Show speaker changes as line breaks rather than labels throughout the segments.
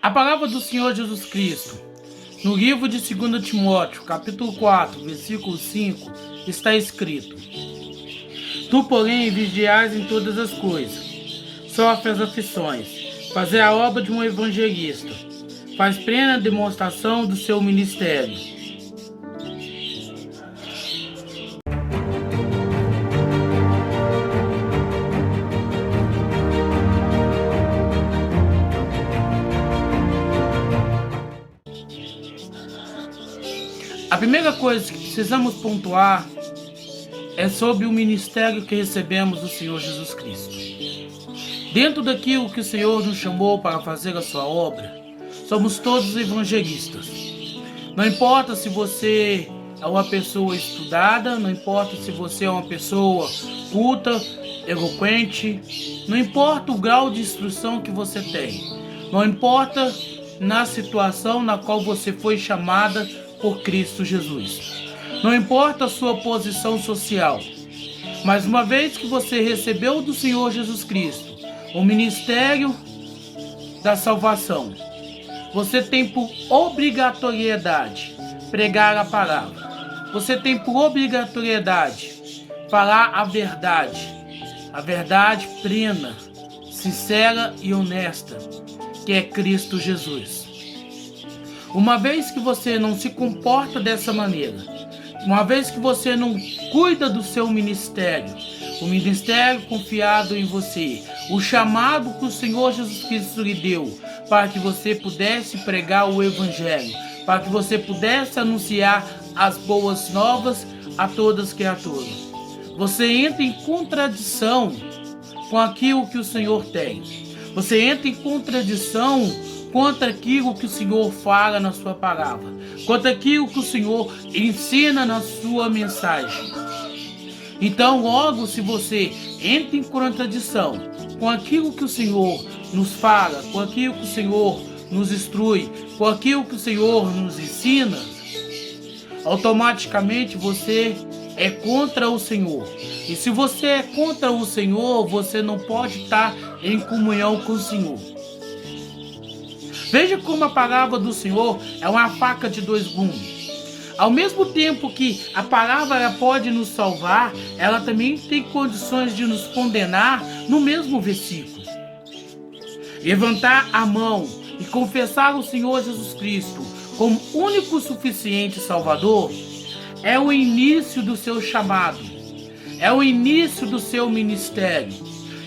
A palavra do Senhor Jesus Cristo, no livro de 2 Timóteo, capítulo 4, versículo 5, está escrito: Tu, porém, vigiais em todas as coisas, sofre as aflições, fazer a obra de um evangelista, faz plena demonstração do seu ministério. A primeira coisa que precisamos pontuar é sobre o ministério que recebemos do Senhor Jesus Cristo. Dentro daquilo que o Senhor nos chamou para fazer a sua obra, somos todos evangelistas. Não importa se você é uma pessoa estudada, não importa se você é uma pessoa culta, eloquente, não importa o grau de instrução que você tem, não importa na situação na qual você foi chamada por Cristo Jesus. Não importa a sua posição social, mas uma vez que você recebeu do Senhor Jesus Cristo o ministério da salvação, você tem por obrigatoriedade pregar a palavra. Você tem por obrigatoriedade falar a verdade plena, sincera e honesta, que é Cristo Jesus. Uma vez que você não se comporta dessa maneira, uma vez que você não cuida do seu ministério, o ministério confiado em você, o chamado que o Senhor Jesus Cristo lhe deu, para que você pudesse pregar o Evangelho, para que você pudesse anunciar as boas novas a todas as criaturas, você entra em contradição com aquilo que o Senhor tem. Você entra em contradição quanto aquilo que o Senhor fala na sua palavra, quanto aquilo que o Senhor ensina na sua mensagem. Então, logo, se você entra em contradição com aquilo que o Senhor nos fala, com aquilo que o Senhor nos instrui, com aquilo que o Senhor nos ensina, automaticamente você é contra o Senhor. E se você é contra o Senhor, você não pode estar em comunhão com o Senhor. Veja como a palavra do Senhor é uma faca de dois gumes. Ao mesmo tempo que a palavra ela pode nos salvar, ela também tem condições de nos condenar no mesmo versículo. Levantar a mão e confessar o Senhor Jesus Cristo como único suficiente Salvador é o início do seu chamado, é o início do seu ministério.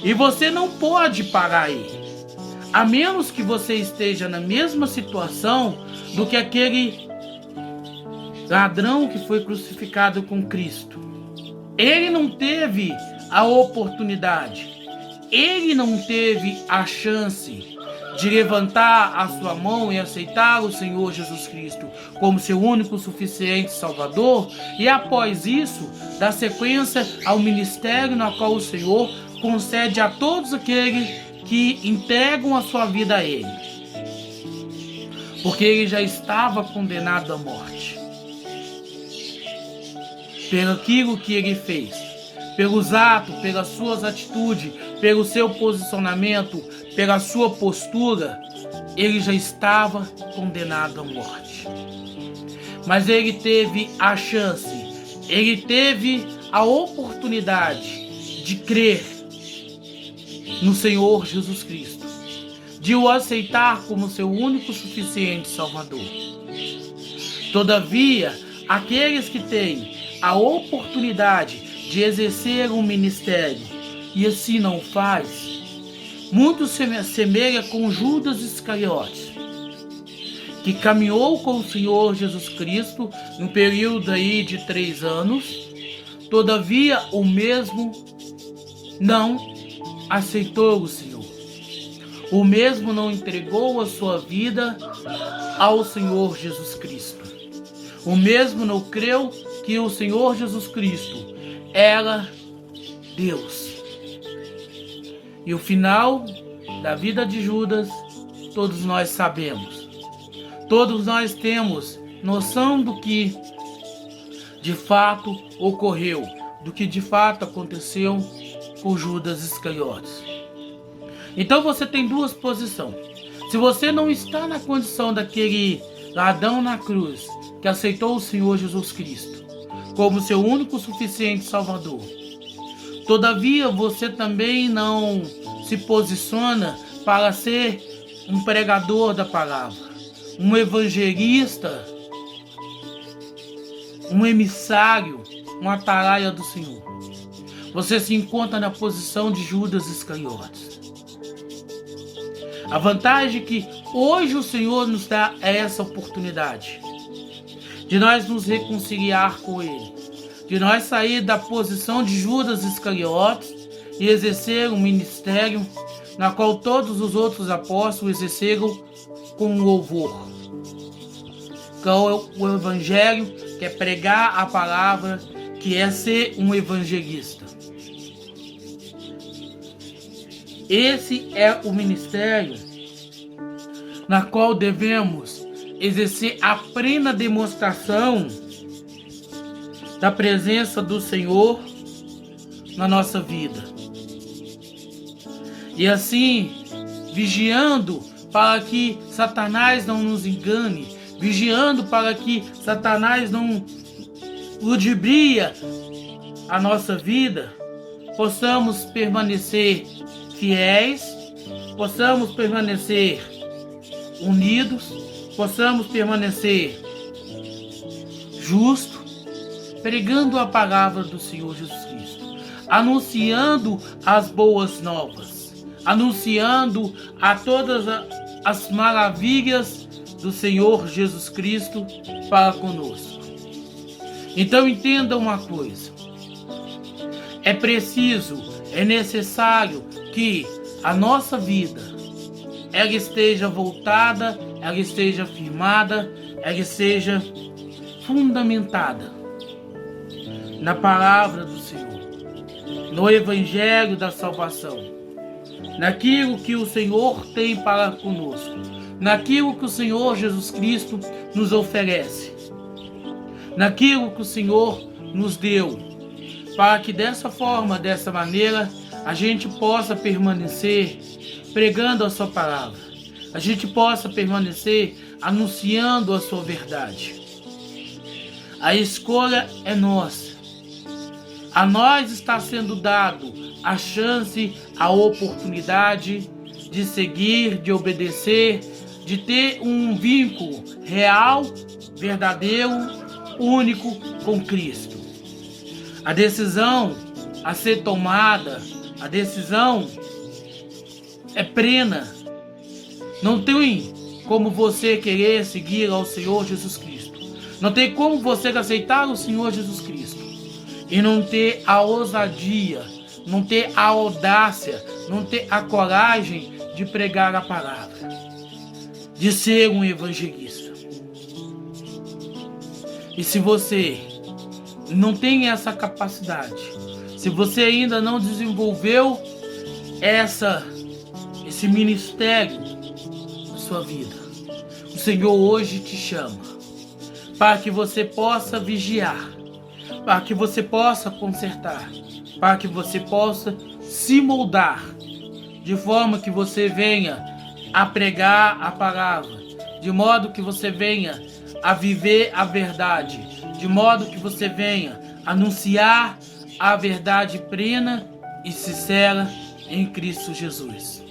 E você não pode parar aí, a menos que você esteja na mesma situação do que aquele ladrão que foi crucificado com Cristo. Ele não teve a oportunidade, ele não teve a chance de levantar a sua mão e aceitar o Senhor Jesus Cristo como seu único suficiente Salvador, e após isso, dar sequência ao ministério na qual o Senhor concede a todos aqueles que entregam a sua vida a Ele, porque ele já estava condenado à morte pelo aquilo que ele fez, pelos atos, pelas suas atitudes, pelo seu posicionamento, pela sua postura. Ele já estava condenado à morte, mas ele teve a chance, ele teve a oportunidade de crer no Senhor Jesus Cristo, de o aceitar como seu único suficiente Salvador. Todavia, aqueles que têm a oportunidade de exercer um ministério e assim não faz, muito se assemelha com Judas Iscariotes, que caminhou com o Senhor Jesus Cristo no período aí de 3 anos, todavia o mesmo não aceitou o Senhor. O mesmo não entregou a sua vida ao Senhor Jesus Cristo. O mesmo não creu que o Senhor Jesus Cristo era Deus. E o final da vida de Judas, todos nós sabemos. Todos nós temos noção do que de fato ocorreu, do que de fato aconteceu com Judas Iscariotes. Então você tem duas posições. Se você não está na condição daquele ladrão na cruz que aceitou o Senhor Jesus Cristo como seu único suficiente Salvador, todavia você também não se posiciona para ser um pregador da palavra, um evangelista, um emissário, um atalaia do Senhor. Você se encontra na posição de Judas Iscariotes. A vantagem que hoje o Senhor nos dá é essa oportunidade de nós nos reconciliar com Ele, de nós sair da posição de Judas Iscariotes e exercer um ministério na qual todos os outros apóstolos exerceram com louvor. Que é o evangelho, que é pregar a palavra, que é ser um evangelista. Esse é o ministério na qual devemos exercer a plena demonstração da presença do Senhor na nossa vida. E assim, vigiando para que Satanás não nos engane, vigiando para que Satanás não ludibria a nossa vida, possamos permanecer fiéis, possamos permanecer unidos, possamos permanecer justos, pregando a palavra do Senhor Jesus Cristo, anunciando as boas novas, anunciando a todas as maravilhas do Senhor Jesus Cristo para conosco. Então entenda uma coisa, é preciso, é necessário que a nossa vida ela esteja voltada, ela esteja firmada, ela esteja fundamentada na palavra do Senhor, no evangelho da salvação, naquilo que o Senhor tem para conosco, naquilo que o Senhor Jesus Cristo nos oferece, naquilo que o Senhor nos deu, para que dessa forma, dessa maneira, a gente possa permanecer pregando a sua palavra, a gente possa permanecer anunciando a sua verdade. A escolha é nossa. A nós está sendo dado a chance, a oportunidade de seguir, de obedecer, de ter um vínculo real, verdadeiro, único com Cristo. A decisão a ser tomada, a decisão é plena. Não tem como você querer seguir ao Senhor Jesus Cristo. Não tem como você aceitar o Senhor Jesus Cristo e não ter a ousadia, não ter a audácia, não ter a coragem de pregar a palavra, de ser um evangelista. E se você não tem essa capacidade, se você ainda não desenvolveu esse ministério na sua vida, o Senhor hoje te chama para que você possa vigiar, para que você possa consertar, para que você possa se moldar, de forma que você venha a pregar a palavra, de modo que você venha a viver a verdade, de modo que você venha anunciar a verdade plena e sincera em Cristo Jesus.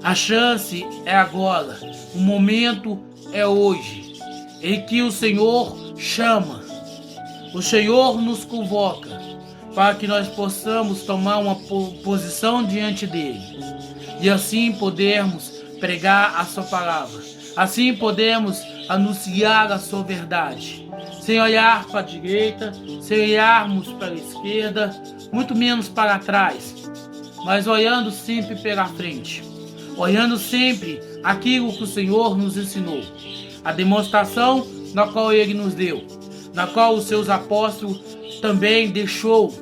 A chance é agora, o momento é hoje, em que o Senhor chama, o Senhor nos convoca para que nós possamos tomar uma posição diante dele e assim podermos pregar a sua palavra, assim podemos anunciar a sua verdade, sem olhar para a direita, sem olharmos para a esquerda, muito menos para trás, mas olhando sempre pela frente, olhando sempre aquilo que o Senhor nos ensinou, a demonstração na qual Ele nos deu, na qual os seus apóstolos também deixou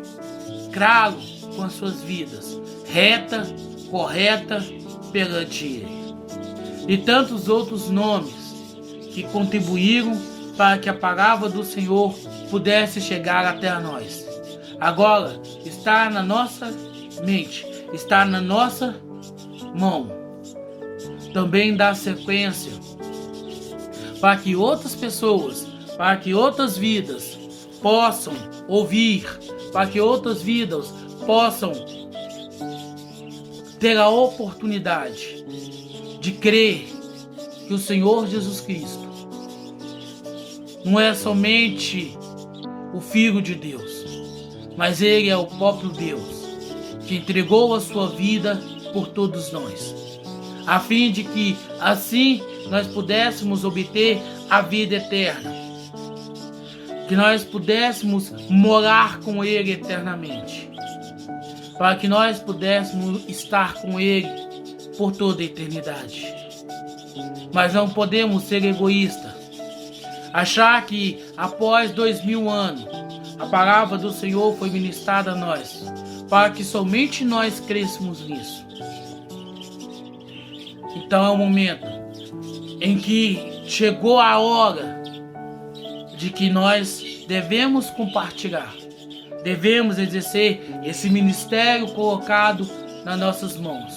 claro com as suas vidas, reta, correta perante Ele. E tantos outros nomes que contribuíram para que a palavra do Senhor pudesse chegar até nós. Agora está na nossa mente, está na nossa mão. também dar sequência para que outras pessoas, para que outras vidas possam ouvir, para que outras vidas possam ter a oportunidade de crer que o Senhor Jesus Cristo não é somente o Filho de Deus, mas Ele é o próprio Deus que entregou a sua vida por todos nós, a fim de que assim nós pudéssemos obter a vida eterna, que nós pudéssemos morar com Ele eternamente, para que nós pudéssemos estar com Ele por toda a eternidade. Mas não podemos ser egoístas, achar que após 2000 anos a palavra do Senhor foi ministrada a nós, para que somente nós crescemos nisso. Então é o momento em que chegou a hora de que nós devemos compartilhar, devemos exercer esse ministério colocado nas nossas mãos,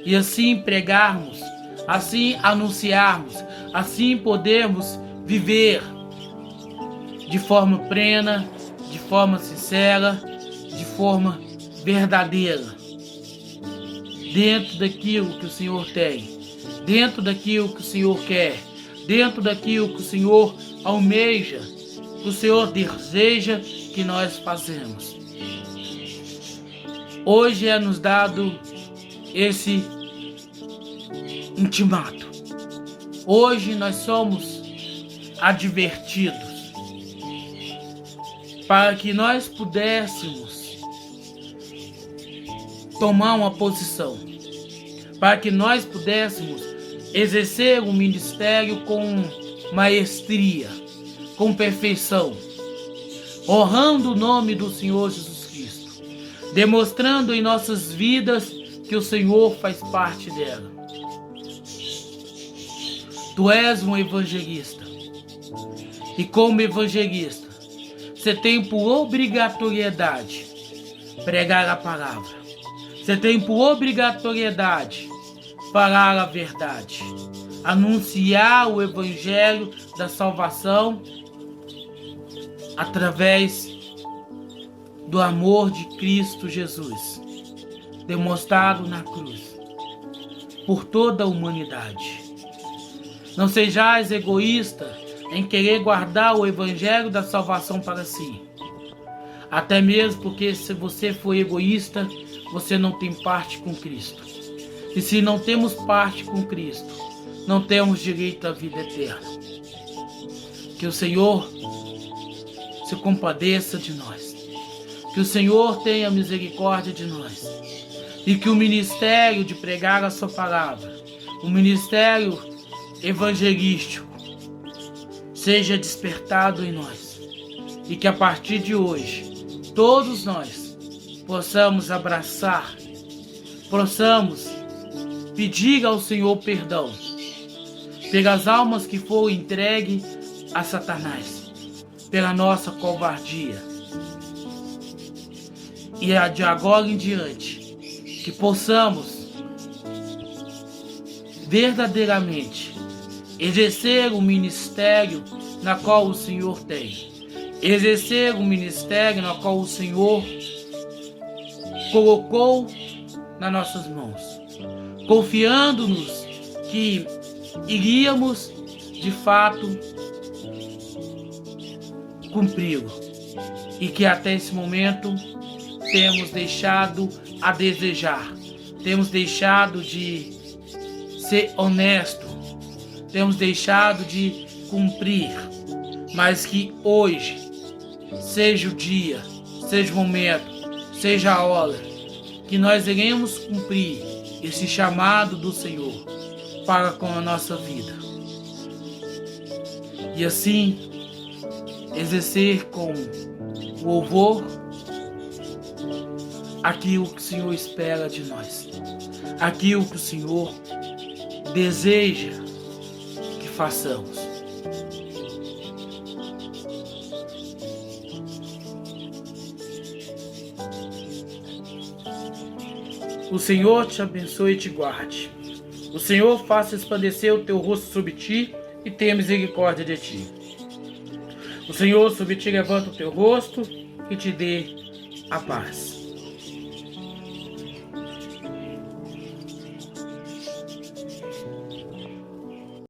e assim pregarmos, assim anunciarmos, assim podermos viver de forma plena, de forma sincera, de forma verdadeira, dentro daquilo que o Senhor tem, dentro daquilo que o Senhor quer, dentro daquilo que o Senhor almeja, que o Senhor deseja que nós façamos. Hoje é nos dado esse intimato. Hoje nós somos advertidos para que nós pudéssemos tomar uma posição, para que nós pudéssemos exercer o ministério com maestria, com perfeição, honrando o nome do Senhor Jesus Cristo, demonstrando em nossas vidas que o Senhor faz parte dela. Tu és um evangelista, e como evangelista, você tem por obrigatoriedade pregar a palavra. Você tem por obrigatoriedade falar a verdade, anunciar o evangelho da salvação através do amor de Cristo Jesus, demonstrado na cruz por toda a humanidade. Não sejais egoísta em querer guardar o evangelho da salvação para si. Até mesmo porque se você for egoísta, você não tem parte com Cristo. E se não temos parte com Cristo, não temos direito à vida eterna. Que o Senhor se compadeça de nós. Que o Senhor tenha misericórdia de nós. E que o ministério de pregar a sua palavra, o ministério evangelístico, seja despertado em nós. E que a partir de hoje, todos nós possamos abraçar, possamos pedir ao Senhor perdão pelas almas que foram entregues a Satanás, pela nossa covardia. E de agora em diante, que possamos verdadeiramente exercer o ministério na qual o Senhor tem, exercer o ministério na qual o Senhor colocou nas nossas mãos, confiando-nos que iríamos de fato cumpri-lo, e que até esse momento temos deixado a desejar, temos deixado de ser honesto, temos deixado de cumprir, mas que hoje seja o dia, seja o momento, seja a hora que nós iremos cumprir esse chamado do Senhor para com a nossa vida. E assim, exercer com louvor aquilo que o Senhor espera de nós, aquilo que o Senhor deseja que façamos. O Senhor te abençoe e te guarde. O Senhor faça resplandecer o teu rosto sobre ti e tenha misericórdia de ti. O Senhor sobre ti levanta o teu rosto e te dê a paz.